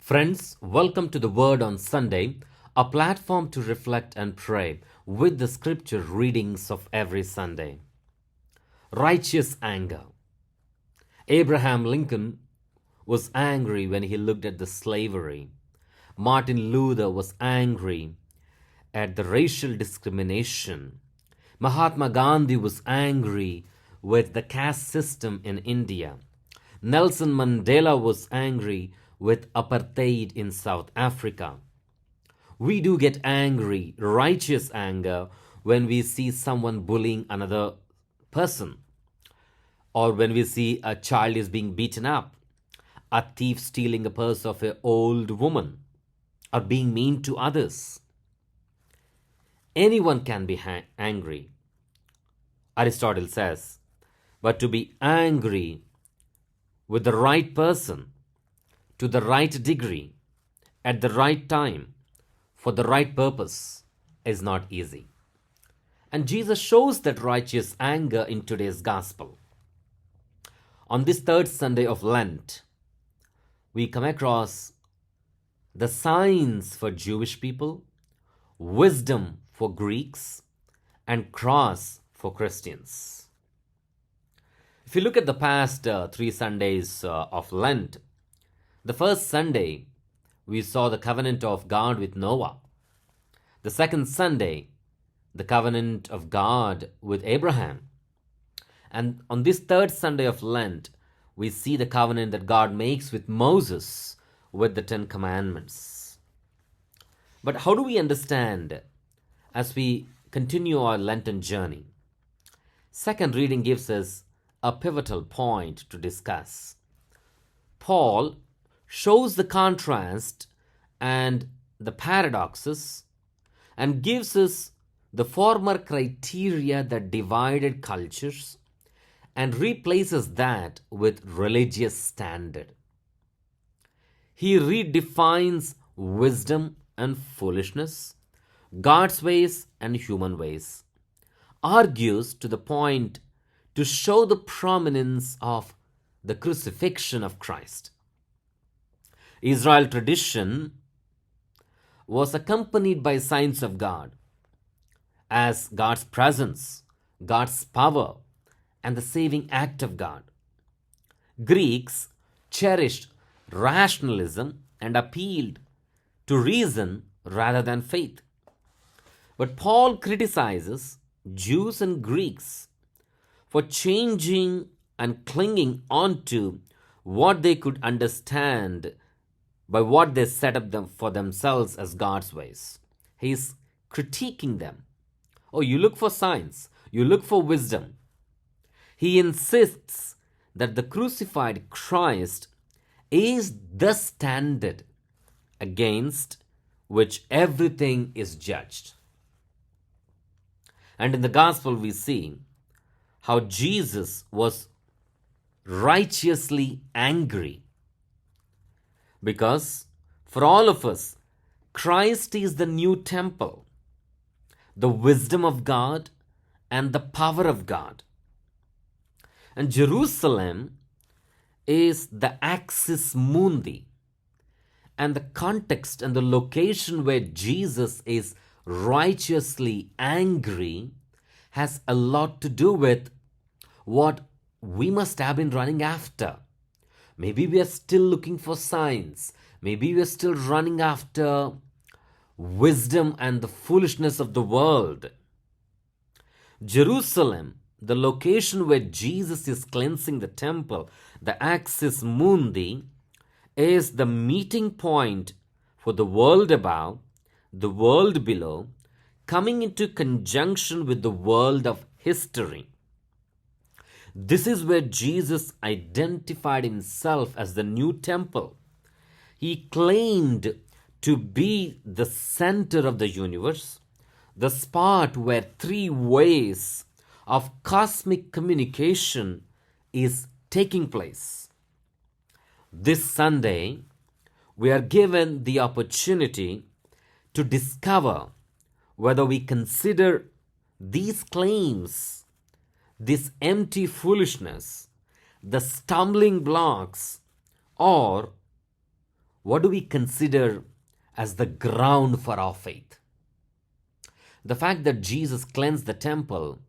Friends, welcome to the Word on Sunday, a platform to reflect and pray with the scripture readings of every Sunday. Righteous anger. Abraham Lincoln was angry when he looked at the slavery. Martin Luther was angry at the racial discrimination. Mahatma Gandhi was angry with the caste system in India. Nelson Mandela was angry with apartheid in South Africa. We do get angry, righteous anger, when we see someone bullying another person, or when we see a child is being beaten up, a thief stealing a purse of an old woman, or being mean to others. Anyone can be angry, Aristotle says, but to be angry with the right person, to the right degree, at the right time, for the right purpose, is not easy. And Jesus shows that righteous anger in today's gospel. On this third Sunday of Lent, we come across the signs for Jewish people, wisdom for Greeks, and cross for Christians. If you look at the past 3 Sundays of Lent, the first Sunday, we saw the covenant of God with Noah. The second Sunday, the covenant of God with Abraham. And on this third Sunday of Lent, we see the covenant that God makes with Moses with the 10 Commandments. But how do we understand as we continue our Lenten journey? Second reading gives us a pivotal point to discuss. Paul shows the contrast and the paradoxes and gives us the former criteria that divided cultures and replaces that with religious standard. He redefines wisdom and foolishness, God's ways and human ways, argues to the point to show the prominence of the crucifixion of Christ. Israel tradition was accompanied by signs of God as God's presence, God's power, and the saving act of God. Greeks cherished rationalism and appealed to reason rather than faith. But Paul criticizes Jews and Greeks for changing and clinging onto what they could understand by what they set up for themselves as God's ways. He's critiquing them. Oh, you look for signs, you look for wisdom. He insists that the crucified Christ is the standard against which everything is judged. And in the gospel we see how Jesus was righteously angry, because for all of us, Christ is the new temple, the wisdom of God and the power of God. And Jerusalem is the axis mundi, and the context and the location where Jesus is righteously angry has a lot to do with what we must have been running after. Maybe we are still looking for signs. Maybe we are still running after wisdom and the foolishness of the world. Jerusalem, the location where Jesus is cleansing the temple, the axis mundi, is the meeting point for the world above, the world below, coming into conjunction with the world of history. This is where Jesus identified himself as the new temple. He claimed to be the center of the universe, the spot where 3 ways of cosmic communication is taking place. This Sunday, we are given the opportunity to discover whether we consider these claims, this empty foolishness, the stumbling blocks, or what do we consider as the ground for our faith? The fact that Jesus cleansed the temple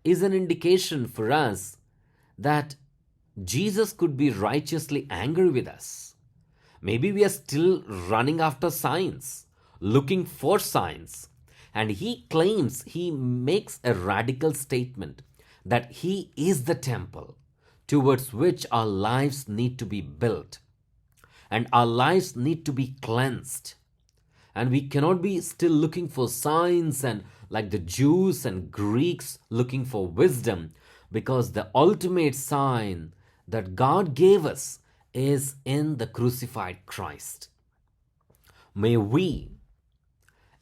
is an indication for us that Jesus could be righteously angry with us. Maybe we are still running after signs, looking for signs. And he makes a radical statement that he is the temple towards which our lives need to be built. And our lives need to be cleansed. And we cannot be still looking for signs and like the Jews and Greeks looking for wisdom, because the ultimate sign that God gave us is in the crucified Christ. May we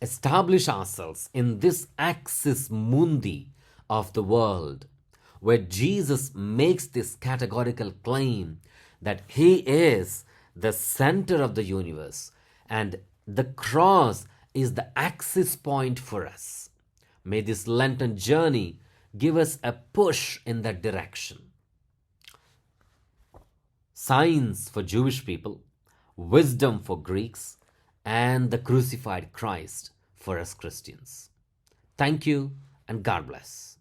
establish ourselves in this axis mundi of the world, where Jesus makes this categorical claim that he is the center of the universe and the cross is the axis point for us. May this Lenten journey give us a push in that direction. Signs for Jewish people, wisdom for Greeks, and the crucified Christ for us Christians. Thank you and God bless.